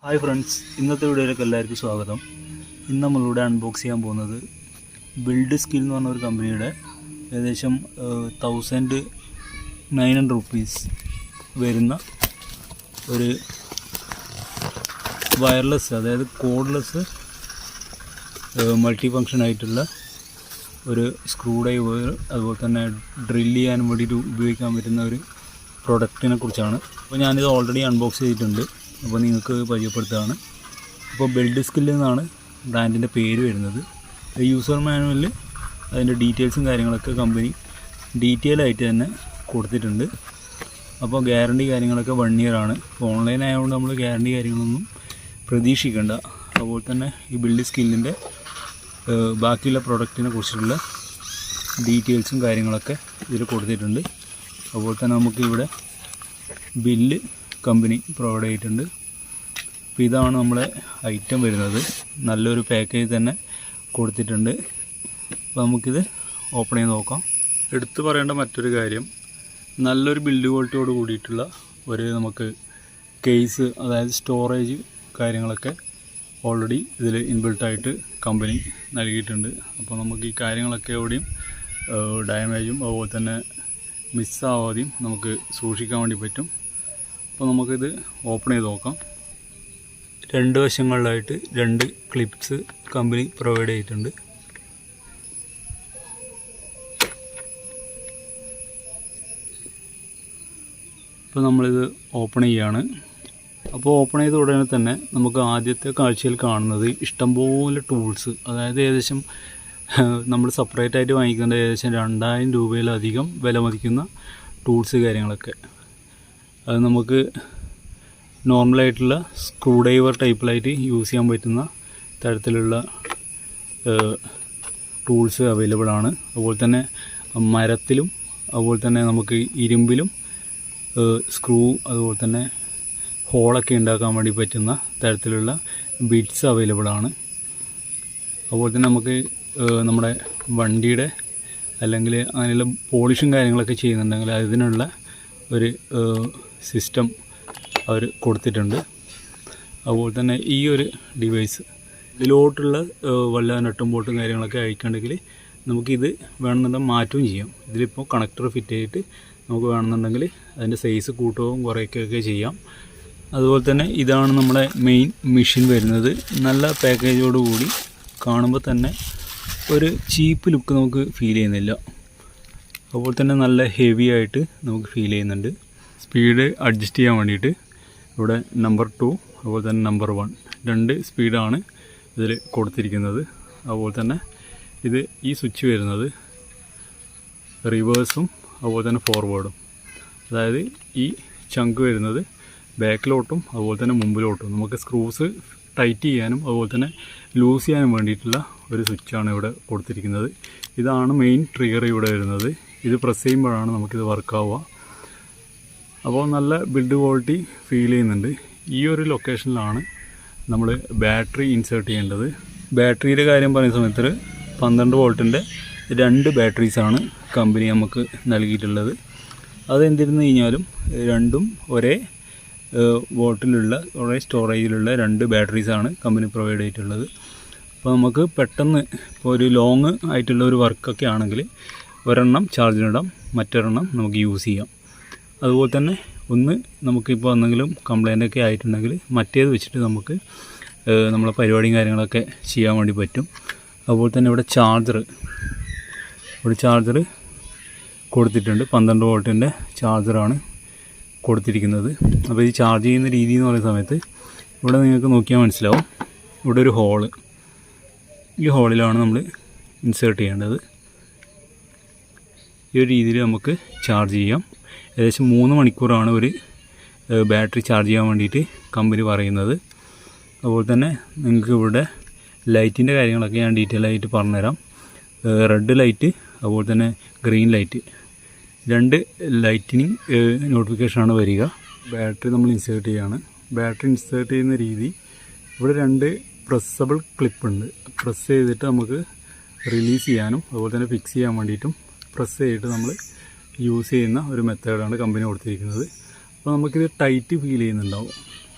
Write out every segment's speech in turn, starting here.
Hi friends, ഇന്നത്തെ വീഡിയോയിലേക്ക് എല്ലാവർക്കും സ്വാഗതം. ഇന്ന് നമ്മളിവിടെ അൺബോക്സ് ചെയ്യാൻ പോകുന്നത് ബിൽഡ് സ്കിൽ എന്ന് പറഞ്ഞ ഒരു കമ്പനിയുടെ ഏകദേശം 1900 റുപ്പീസ് വരുന്ന ഒരു വയർലെസ്, അതായത് കോഡ്ലെസ് മൾട്ടി ഫങ്ഷൻ ആയിട്ടുള്ള ഒരു സ്ക്രൂ ഡ്രൈവർ, അതുപോലെ തന്നെ ഡ്രില്ല് ചെയ്യാൻ വേണ്ടിയിട്ട് ഉപയോഗിക്കാൻ പറ്റുന്ന ഒരു പ്രൊഡക്റ്റിനെ കുറിച്ചാണ്. അപ്പോൾ ഞാനിത് ഓൾറെഡി അൺബോക്സ് ചെയ്തിട്ടുണ്ട്. അപ്പോൾ നിങ്ങൾക്ക് പരിചയപ്പെടുത്തുകയാണ്. അപ്പോൾ ബിൽഡ്സ്കിൽ എന്നാണ് ബ്രാൻഡിൻ്റെ പേര് വരുന്നത്. യൂസർ മാനുവലിൽ അതിൻ്റെ ഡീറ്റെയിൽസും കാര്യങ്ങളൊക്കെ കമ്പനി ഡീറ്റെയിൽ ആയിട്ട് തന്നെ കൊടുത്തിട്ടുണ്ട്. അപ്പോൾ ഗ്യാരണ്ടി കാര്യങ്ങളൊക്കെ 1 ഇയർ ആണ്. അപ്പോൾ ഓൺലൈൻ ആയതുകൊണ്ട് നമ്മൾ ഗ്യാരണ്ടി കാര്യങ്ങളൊന്നും പ്രതീക്ഷിക്കേണ്ട. അതുപോലെ തന്നെ ഈ ബിൽഡ് സ്കില്ലിൻ്റെ ബാക്കിയുള്ള പ്രൊഡക്റ്റിനെ കുറിച്ചുള്ള ഡീറ്റെയിൽസും കാര്യങ്ങളൊക്കെ ഇതിൽ കൊടുത്തിട്ടുണ്ട്. അതുപോലെ തന്നെ നമുക്കിവിടെ ബില്ല് കമ്പനി പ്രൊവൈഡ് ചെയ്തിട്ടുണ്ട്. അപ്പോൾ ഇതാണ് നമ്മളെ ഐറ്റം വരുന്നത്. നല്ലൊരു പാക്കേജ് തന്നെ കൊടുത്തിട്ടുണ്ട്. അപ്പോൾ നമുക്കിത് ഓപ്പൺ ചെയ്ത് നോക്കാം. എടുത്തു പറയേണ്ട മറ്റൊരു കാര്യം, നല്ലൊരു ബിൽഡ് ക്വാളിറ്റിയോട് കൂടിയിട്ടുള്ള ഒരു നമുക്ക് കേസ്, അതായത് സ്റ്റോറേജ് കാര്യങ്ങളൊക്കെ ഓൾറെഡി ഇതിൽ ഇൻബിൽട്ടായിട്ട് കമ്പനി നൽകിയിട്ടുണ്ട്. അപ്പോൾ നമുക്ക് ഈ കാര്യങ്ങളൊക്കെ എവിടെയും ഡാമേജും അതുപോലെ തന്നെ മിസ്സാവാതെയും നമുക്ക് സൂക്ഷിക്കാൻ വേണ്ടി പറ്റും. അപ്പോൾ നമുക്കിത് ഓപ്പൺ ചെയ്ത് നോക്കാം. 2 വശങ്ങളിലായിട്ട് 2 ക്ലിപ്സ് കമ്പനി പ്രൊവൈഡ് ചെയ്തിട്ടുണ്ട്. ഇപ്പോൾ നമ്മളിത് ഓപ്പൺ ചെയ്യുകയാണ്. അപ്പോൾ ഓപ്പൺ ചെയ്ത ഉടനെ തന്നെ നമുക്ക് ആദ്യത്തെ കാഴ്ചയിൽ കാണുന്നത് ഇഷ്ടംപോലെ ടൂൾസ്, അതായത് ഏകദേശം നമ്മൾ സെപ്പറേറ്റ് ആയിട്ട് വാങ്ങിക്കേണ്ട ഏകദേശം 2000 രൂപയിലധികം വില മതിക്കുന്ന ടൂൾസ് കാര്യങ്ങളൊക്കെ. അത് നമുക്ക് നോർമലായിട്ടുള്ള സ്ക്രൂ ഡ്രൈവർ ടൈപ്പിലായിട്ട് യൂസ് ചെയ്യാൻ പറ്റുന്ന തരത്തിലുള്ള ടൂൾസ് അവൈലബിൾ ആണ്. അതുപോലെ തന്നെ മരത്തിലും അതുപോലെ തന്നെ നമുക്ക് ഇരുമ്പിലും സ്ക്രൂ അതുപോലെ തന്നെ ഹോളൊക്കെ ഉണ്ടാക്കാൻ വേണ്ടി പറ്റുന്ന തരത്തിലുള്ള ബിറ്റ്സ് അവൈലബിൾ ആണ്. അതുപോലെ തന്നെ നമുക്ക് നമ്മുടെ വണ്ടിയുടെ അല്ലെങ്കിൽ അങ്ങനെയുള്ള പോളിഷും കാര്യങ്ങളൊക്കെ ചെയ്യുന്നുണ്ടെങ്കിൽ അതിനുള്ള ഒരു സിസ്റ്റം അവർ കൊടുത്തിട്ടുണ്ട്. അതുപോലെ തന്നെ ഈ ഒരു ഡിവൈസ് ഇതിലോട്ടുള്ള വല്ല നട്ടും ബോട്ടും കാര്യങ്ങളൊക്കെ അയക്കണമെങ്കിൽ നമുക്കിത് വേണമെന്നുണ്ടെങ്കിൽ മാറ്റുകയും ചെയ്യാം. ഇതിലിപ്പോൾ കണക്ടർ ഫിറ്റ് ചെയ്തിട്ട് നമുക്ക് വേണമെന്നുണ്ടെങ്കിൽ അതിൻ്റെ സൈസ് കൂട്ടുകയും കുറയ്ക്കുകയൊക്കെ ചെയ്യാം. അതുപോലെ തന്നെ ഇതാണ് നമ്മുടെ മെയിൻ മെഷീൻ വരുന്നത്. നല്ല പാക്കേജോടുകൂടി കാണുമ്പോൾ തന്നെ ഒരു ചീപ്പ് ലുക്ക് നമുക്ക് ഫീൽ ചെയ്യുന്നില്ല. അതുപോലെ തന്നെ നല്ല ഹെവി ആയിട്ട് നമുക്ക് ഫീൽ ചെയ്യുന്നുണ്ട്. സ്പീഡ് അഡ്ജസ്റ്റ് ചെയ്യാൻ വേണ്ടിയിട്ട് ഇവിടെ നമ്പർ 2 അതുപോലെ തന്നെ നമ്പർ 1 2 സ്പീഡാണ് ഇതിൽ കൊടുത്തിരിക്കുന്നത്. അതുപോലെ തന്നെ ഈ സ്വിച്ച് വരുന്നത് റിവേഴ്സും അതുപോലെ തന്നെ ഫോർവേഡും, അതായത് ഈ ചങ്ക് വരുന്നത് ബാക്കിലോട്ടും അതുപോലെ തന്നെ മുമ്പിലോട്ടും നമുക്ക് സ്ക്രൂസ് ടൈറ്റ് ചെയ്യാനും അതുപോലെ തന്നെ ലൂസ് ചെയ്യാനും വേണ്ടിയിട്ടുള്ള ഒരു സ്വിച്ചാണ് ഇവിടെ കൊടുത്തിരിക്കുന്നത്. ഇതാണ് മെയിൻ ട്രിഗർ ഇവിടെ വരുന്നത്. ഇത് പ്രസ് ചെയ്യുമ്പോഴാണ് നമുക്കിത് വർക്കാവുക. അപ്പോൾ നല്ല ബിൽഡ് ക്വാളിറ്റി ഫീൽ ചെയ്യുന്നുണ്ട്. ഈ ഒരു ലൊക്കേഷനിലാണ് നമ്മൾ ബാറ്ററി ഇൻസേർട്ട് ചെയ്യേണ്ടത്. ബാറ്ററിയുടെ കാര്യം പറയുന്ന സമയത്ത് 12 വോൾട്ടിൻ്റെ 2 ബാറ്ററീസാണ് കമ്പനി നമുക്ക് നൽകിയിട്ടുള്ളത്. അതെന്തിരുന്ന് കഴിഞ്ഞാലും രണ്ടും ഒരേ വോൾട്ടിലുള്ള ഒരേ സ്റ്റോറേജിലുള്ള 2 ബാറ്ററീസാണ് കമ്പനി പ്രൊവൈഡ് ചെയ്തിട്ടുള്ളത്. അപ്പോൾ നമുക്ക് പെട്ടെന്ന് ഇപ്പോൾ ഒരു ലോങ് ആയിട്ടുള്ള ഒരു വർക്കൊക്കെ ആണെങ്കിൽ ഒരെണ്ണം ചാർജിനിടാം, മറ്റൊരെണ്ണം നമുക്ക് യൂസ് ചെയ്യാം. അതുപോലെ തന്നെ നമുക്കിപ്പോൾ എന്തെങ്കിലും കംപ്ലൈൻ്റ് ഒക്കെ ആയിട്ടുണ്ടെങ്കിൽ മറ്റേത് വെച്ചിട്ട് നമുക്ക് നമ്മളെ പരിപാടിയും കാര്യങ്ങളൊക്കെ ചെയ്യാൻ വേണ്ടി പറ്റും. അതുപോലെ തന്നെ ഇവിടെ ചാർജർ കൊടുത്തിട്ടുണ്ട്. 12 വോൾട്ടിൻ്റെ ചാർജറാണ് കൊടുത്തിരിക്കുന്നത്. അപ്പോൾ ഇത് ചാർജ് ചെയ്യുന്ന രീതി എന്ന് പറയുന്ന സമയത്ത് ഇവിടെ നിങ്ങൾക്ക് നോക്കിയാൽ മനസ്സിലാവും. ഇവിടെ ഒരു ഹോള്, ഈ ഹോളിലാണ് നമ്മൾ ഇൻസേർട്ട് ചെയ്യേണ്ടത്. ഈ ഒരു രീതിയിൽ നമുക്ക് ചാർജ് ചെയ്യാം. ഏകദേശം 3 മണിക്കൂറാണ് ഒരു ബാറ്ററി ചാർജ് ചെയ്യാൻ വേണ്ടിയിട്ട് കമ്പനി പറയുന്നത്. അതുപോലെ തന്നെ നിങ്ങൾക്ക് ഇവിടെ ലൈറ്റിൻ്റെ കാര്യങ്ങളൊക്കെ ഞാൻ ഡീറ്റെയിൽ ആയിട്ട് പറഞ്ഞുതരാം. റെഡ് ലൈറ്റ് അതുപോലെ തന്നെ ഗ്രീൻ ലൈറ്റ്, 2 ലൈറ്റിനിങ് നോട്ടിഫിക്കേഷനാണ് വരിക. ബാറ്ററി നമ്മൾ ഇൻസേർട്ട് ചെയ്യുകയാണ്. ബാറ്ററി ഇൻസേർട്ട് ചെയ്യുന്ന രീതി, ഇവിടെ 2 പ്രസ്സബിൾ ക്ലിപ്പുണ്ട്. പ്രസ് ചെയ്തിട്ട് നമുക്ക് റിലീസ് ചെയ്യാനും അതുപോലെ തന്നെ ഫിക്സ് ചെയ്യാൻ വേണ്ടിയിട്ടും പ്രസ് ചെയ്തിട്ട് നമ്മൾ യൂസ് ചെയ്യുന്ന ഒരു മെത്തേഡാണ് കമ്പനി കൊടുത്തിരിക്കുന്നത്. അപ്പോൾ നമുക്കിത് ടൈറ്റ് ഫീൽ ചെയ്യുന്നുണ്ടാവും.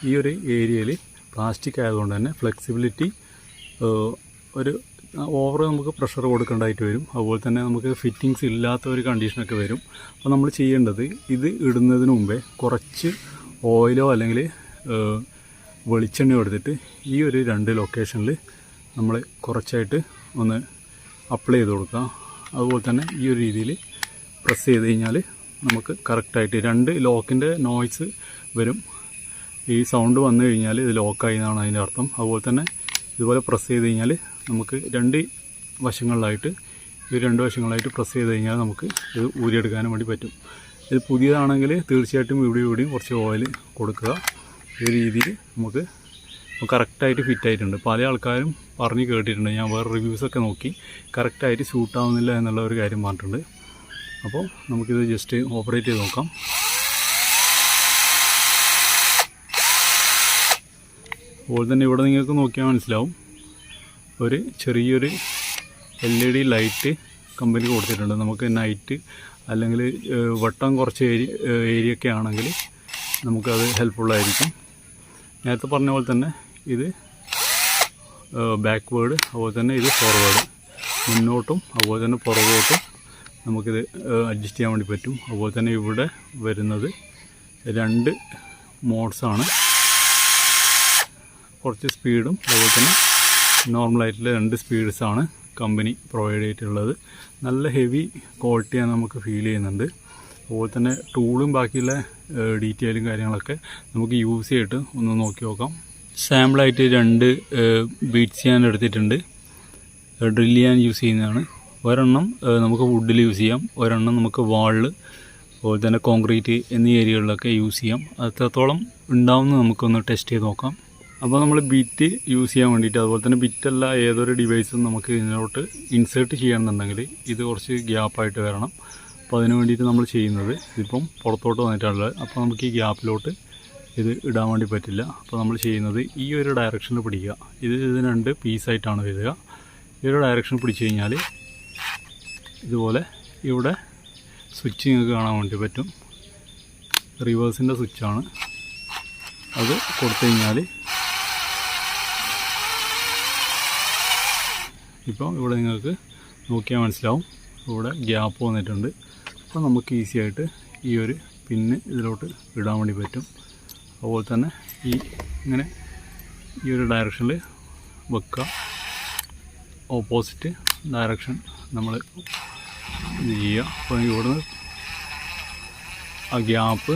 ഈ ഒരു ഏരിയയിൽ പ്ലാസ്റ്റിക് ആയതുകൊണ്ട് തന്നെ ഫ്ലെക്സിബിലിറ്റി ഒരു ഓവർ നമുക്ക് പ്രഷർ കൊടുക്കേണ്ടതായിട്ട് വരും. അതുപോലെ തന്നെ നമുക്ക് ഫിറ്റിങ്സ് ഇല്ലാത്ത ഒരു കണ്ടീഷനൊക്കെ വരും. അപ്പോൾ നമ്മൾ ചെയ്യേണ്ടത് ഇത് ഇടുന്നതിന് മുമ്പേ കുറച്ച് ഓയിലോ അല്ലെങ്കിൽ വെളിച്ചെണ്ണയോ എടുത്തിട്ട് ഈ ഒരു 2 ലൊക്കേഷനിൽ നമ്മൾ കുറച്ചായിട്ട് ഒന്ന് അപ്ലൈ ചെയ്ത് കൊടുക്കുക. അതുപോലെ തന്നെ ഈ ഒരു രീതിയിൽ പ്രസ് ചെയ്ത് കഴിഞ്ഞാൽ നമുക്ക് കറക്റ്റായിട്ട് 2 ലോക്കിൻ്റെ നോയ്സ് വരും. ഈ സൗണ്ട് വന്നു കഴിഞ്ഞാൽ ഇത് ലോക്കായി എന്നാണ് അതിൻ്റെ അർത്ഥം. അതുപോലെ തന്നെ ഇതുപോലെ പ്രസ് ചെയ്ത് കഴിഞ്ഞാൽ നമുക്ക് 2 വശങ്ങളിലായിട്ട് പ്രസ് ചെയ്ത് കഴിഞ്ഞാൽ നമുക്ക് ഇത് ഊരിയെടുക്കാനും വേണ്ടി പറ്റും. ഇത് പുതിയതാണെങ്കിൽ തീർച്ചയായിട്ടും ഇവിടെയും കുറച്ച് ഓയിൽ കൊടുക്കുക. ഈ രീതിയിൽ നമുക്ക് കറക്റ്റായിട്ട് ഫിറ്റായിട്ടുണ്ട്. പല ആൾക്കാരും പറഞ്ഞ് കേട്ടിട്ടുണ്ട്, ഞാൻ വേറെ റിവ്യൂസൊക്കെ നോക്കി കറക്റ്റായിട്ട് ഷൂട്ടാവുന്നില്ല എന്നുള്ള ഒരു കാര്യം പറഞ്ഞിട്ടുണ്ട്. അപ്പോൾ നമുക്കിത് ജസ്റ്റ് ഓപ്പറേറ്റ് ചെയ്ത് നോക്കാം. അതുപോലെ തന്നെ ഇവിടെ നിങ്ങൾക്ക് നോക്കിയാൽ മനസ്സിലാവും ഒരു ചെറിയൊരു LED ലൈറ്റ് കമ്പനി കൊടുത്തിട്ടുണ്ട്. നമുക്ക് നൈറ്റ് അല്ലെങ്കിൽ വട്ടം കുറച്ച് ഏരിയൊക്കെ ആണെങ്കിൽ നമുക്കത് ഹെൽപ്ഫുള്ളായിരിക്കും. നേരത്തെ പറഞ്ഞ പോലെ തന്നെ ഇത് ബാക്ക്വേർഡ്, അതുപോലെ തന്നെ ഇത് ഫോർവേഡ്, മുന്നോട്ടും അതുപോലെ തന്നെ പുറകോട്ടും നമുക്കിത് അഡ്ജസ്റ്റ് ചെയ്യാൻ വേണ്ടി പറ്റും. അതുപോലെ തന്നെ ഇവിടെ വരുന്നത് 2 മോഡ്സാണ്. കുറച്ച് സ്പീഡും അതുപോലെ തന്നെ നോർമലായിട്ടുള്ള 2 സ്പീഡ്സാണ് കമ്പനി പ്രൊവൈഡ് ചെയ്തിട്ടുള്ളത്. നല്ല ഹെവി ക്വാളിറ്റിയാണ് നമുക്ക് ഫീൽ ചെയ്യുന്നുണ്ട്. അതുപോലെ തന്നെ ടൂളും ബാക്കിയുള്ള ഡീറ്റെയിലും കാര്യങ്ങളൊക്കെ നമുക്ക് യൂസ് ചെയ്തിട്ട് ഒന്ന് നോക്കി നോക്കാം. സാമ്പിളായിട്ട് 2 ബീറ്റ്സ് ഞാൻ എടുത്തിട്ടുണ്ട്. ഡ്രില്ല് ചെയ്യാൻ യൂസ് ചെയ്യുന്നതാണ്. ഒരെണ്ണം നമുക്ക് വുഡിൽ യൂസ് ചെയ്യാം, ഒരെണ്ണം നമുക്ക് വാളിൽ, അതുപോലെ തന്നെ കോൺക്രീറ്റ് എന്നീ ഏരിയകളിലൊക്കെ യൂസ് ചെയ്യാം. അത്രത്തോളം ഉണ്ടാവുമെന്ന് നമുക്കൊന്ന് ടെസ്റ്റ് ചെയ്ത് നോക്കാം. അപ്പോൾ നമ്മൾ ബിറ്റ് യൂസ് ചെയ്യാൻ വേണ്ടിയിട്ട്, അതുപോലെ തന്നെ ബിറ്റല്ല ഏതൊരു ഡിവൈസും നമുക്ക് ഇതിനോട്ട് ഇൻസേർട്ട് ചെയ്യണമെന്നുണ്ടെങ്കിൽ ഇത് കുറച്ച് ഗ്യാപ്പായിട്ട് വരണം. അപ്പോൾ അതിന് വേണ്ടിയിട്ട് നമ്മൾ ചെയ്യുന്നത്, ഇതിപ്പം പുറത്തോട്ട് വന്നിട്ടുള്ളത്, അപ്പോൾ നമുക്ക് ഈ ഗ്യാപ്പിലോട്ട് ഇത് ഇടാൻ വേണ്ടി പറ്റില്ല. അപ്പോൾ നമ്മൾ ചെയ്യുന്നത് ഈ ഒരു ഡയറക്ഷനിൽ പിടിക്കുക. ഇത് 2 പീസായിട്ടാണ് വരിക. ഈ ഒരു ഡയറക്ഷൻ പിടിച്ചു കഴിഞ്ഞാൽ ഇതുപോലെ ഇവിടെ സ്വിച്ച് നിങ്ങൾക്ക് കാണാൻ വേണ്ടി പറ്റും. റിവേഴ്സിൻ്റെ സ്വിച്ചാണ്. അത് കൊടുത്തു കഴിഞ്ഞാൽ ഇപ്പോൾ ഇവിടെ നിങ്ങൾക്ക് നോക്കിയാൽ മനസ്സിലാവും ഇവിടെ ഗ്യാപ്പ് വന്നിട്ടുണ്ട്. അപ്പോൾ നമുക്ക് ഈസി ആയിട്ട് ഈ ഒരു പിന്ന് ഇതിലോട്ട് ഇടാൻ വേണ്ടി പറ്റും. അതുപോലെ തന്നെ ഇങ്ങനെ ഈ ഒരു ഡയറക്ഷനിൽ വെക്കുക. ഓപ്പോസിറ്റ് ഡയറക്ഷൻ നമ്മൾ ഇത് ചെയ്യുക. അപ്പോൾ ഇവിടുന്ന് ആ ഗ്യാപ്പ്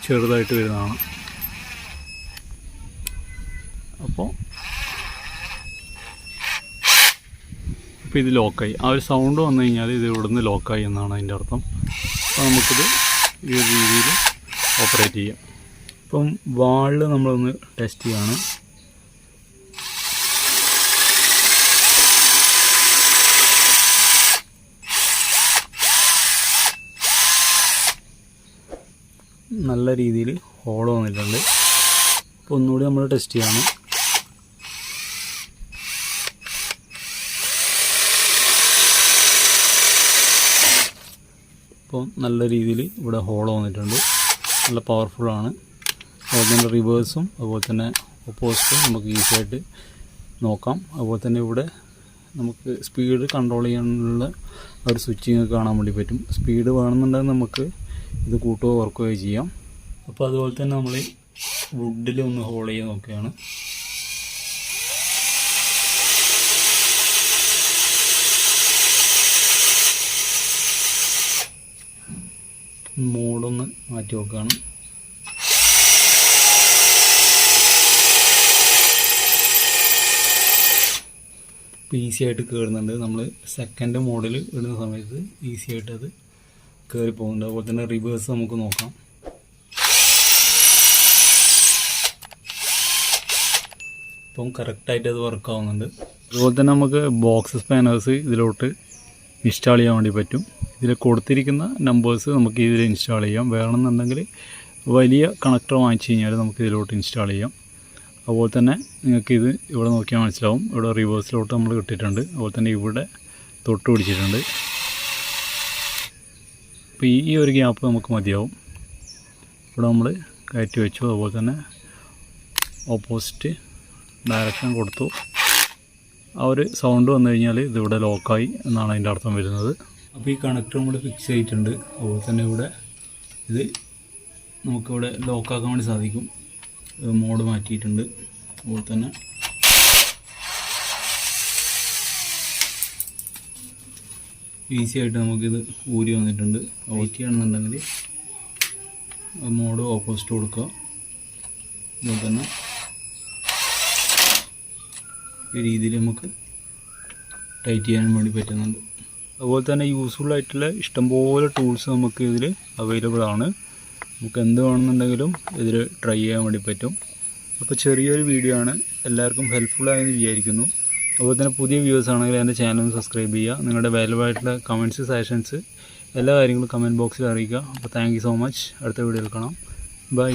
ചെറുതായിട്ട് വരുന്നതാണ്. അപ്പോൾ ഇത് ലോക്കായി. ആ ഒരു സൗണ്ട് വന്നു കഴിഞ്ഞാൽ ഇത് ഇവിടുന്ന് ലോക്കായി എന്നാണ് അതിൻ്റെ അർത്ഥം. അപ്പോൾ നമുക്കിത് ഈ ഒരു രീതിയിൽ ഓപ്പറേറ്റ് ചെയ്യാം. ഇപ്പം വാളിൽ നമ്മളൊന്ന് ടെസ്റ്റ് ചെയ്യാണ്. നല്ല രീതിയിൽ ഹോൾ വന്നിട്ടുണ്ട്. അപ്പോൾ ഒന്നുകൂടി നമ്മൾ ടെസ്റ്റ് ചെയ്യാണ്. അപ്പോൾ നല്ല രീതിയിൽ ഇവിടെ ഹോൾ വന്നിട്ടുണ്ട്. നല്ല പവർഫുള്ളാണ്. അതുപോലെ തന്നെ റിവേഴ്സും അതുപോലെ തന്നെ ഓപ്പോസിറ്റും നമുക്ക് ഈസിയായിട്ട് നോക്കാം. അതുപോലെ തന്നെ ഇവിടെ നമുക്ക് സ്പീഡ് കൺട്രോൾ ചെയ്യാനുള്ള ഒരു സ്വിച്ചിങ് കാണാൻ വേണ്ടി പറ്റും. സ്പീഡ് വേണമെന്നുണ്ടെങ്കിൽ നമുക്ക് ഇത് കൂട്ടുകയോ കുറക്കുകയോ ചെയ്യാം. അപ്പോൾ അതുപോലെ തന്നെ നമ്മൾ വുഡിൽ ഒന്ന് ഹോൾ ചെയ്യാൻ നോക്കുകയാണ്. മോഡൊന്ന് മാറ്റി നോക്കുകയാണ്. ഇപ്പോൾ ഈസി ആയിട്ട് കയറുന്നുണ്ട്. നമ്മൾ സെക്കൻഡ് മോഡിൽ ഇടുന്ന സമയത്ത് ഈസി ആയിട്ട് അത് കയറി പോകുന്നുണ്ട്. അതുപോലെ തന്നെ റിവേഴ്സ് നമുക്ക് നോക്കാം. ഇപ്പം കറക്റ്റായിട്ട് അത് വർക്ക് ആവുന്നുണ്ട്. അതുപോലെ തന്നെ നമുക്ക് ബോക്സ് സ്പാനേഴ്സ് ഇതിലോട്ട് ഇൻസ്റ്റാൾ ചെയ്യാൻ വേണ്ടി പറ്റും. ഇതിൽ കൊടുത്തിരിക്കുന്ന നമ്പേഴ്സ് നമുക്ക് ഇതിൽ ഇൻസ്റ്റാൾ ചെയ്യാം. വേണമെന്നുണ്ടെങ്കിൽ വലിയ കണക്ടർ വാങ്ങിച്ചു കഴിഞ്ഞാൽ നമുക്ക് ഇതിലോട്ട് ഇൻസ്റ്റാൾ ചെയ്യാം. അതുപോലെ തന്നെ നിങ്ങൾക്കിത് ഇവിടെ നോക്കിയാൽ മനസ്സിലാവും. ഇവിടെ റിവേഴ്സിലോട്ട് നമ്മൾ ഇട്ടിട്ടുണ്ട്. അതുപോലെ തന്നെ ഇവിടെ തൊട്ട് പിടിച്ചിട്ടുണ്ട്. അപ്പോൾ ഈ ഒരു ഗ്യാപ്പ് നമുക്ക് മതിയാവും. ഇവിടെ നമ്മൾ കയറ്റി വെച്ചു. അതുപോലെ തന്നെ ഓപ്പോസിറ്റ് ഡയറക്ഷൻ കൊടുത്തു. ആ ഒരു സൗണ്ട് വന്നു കഴിഞ്ഞാൽ ഇതിവിടെ ലോക്കായി എന്നാണ് അതിൻ്റെ അർത്ഥം വരുന്നത്. അപ്പോൾ ഈ കണക്ടർ നമ്മൾ ഫിക്സ് ചെയ്തിട്ടുണ്ട്. അതുപോലെ തന്നെ ഇവിടെ ഇത് നമുക്കിവിടെ ലോക്കാക്കാൻ വേണ്ടി സാധിക്കും. മോഡ് മാറ്റിയിട്ടുണ്ട്. അതുപോലെ തന്നെ ഈസി ആയിട്ട് നമുക്കിത് ഊരി വന്നിട്ടുണ്ട്. വെയിറ്റ് ചെയ്യണമെന്നുണ്ടെങ്കിൽ മോഡ് ഓപ്പോസിറ്റ് കൊടുക്കുക. അതുപോലെ തന്നെ ഈ രീതിയിൽ നമുക്ക് ടൈറ്റ് ചെയ്യാൻ വേണ്ടി പറ്റുന്നുണ്ട്. അതുപോലെ തന്നെ യൂസ്ഫുൾ ആയിട്ടുള്ള ഇഷ്ടംപോലെ ടൂൾസ് നമുക്ക് ഇതിൽ അവൈലബിൾ ആണ്. നമുക്ക് എന്ത് വേണമെന്നുണ്ടെങ്കിലും ഇതിൽ ട്രൈ ചെയ്യാൻ വേണ്ടി പറ്റും. അപ്പോൾ ചെറിയൊരു വീഡിയോ ആണ്, എല്ലാവർക്കും ഹെൽപ്ഫുള്ളായെന്ന് വിചാരിക്കുന്നു. അതുപോലെ തന്നെ പുതിയ വ്യൂവേഴ്സ് ആണെങ്കിൽ എൻ്റെ ചാനൽ സബ്സ്ക്രൈബ് ചെയ്യുക. നിങ്ങളുടെ വാല്യുബിൾ ആയിട്ടുള്ള കമൻറ്റ്സ്, സജഷൻസ് എല്ലാ കാര്യങ്ങളും കമൻറ്റ് ബോക്സിൽ അറിയിക്കുക. അപ്പോൾ താങ്ക് യു സോ മച്ച്. അടുത്ത വീഡിയോയിൽ കാണാം. ബൈ.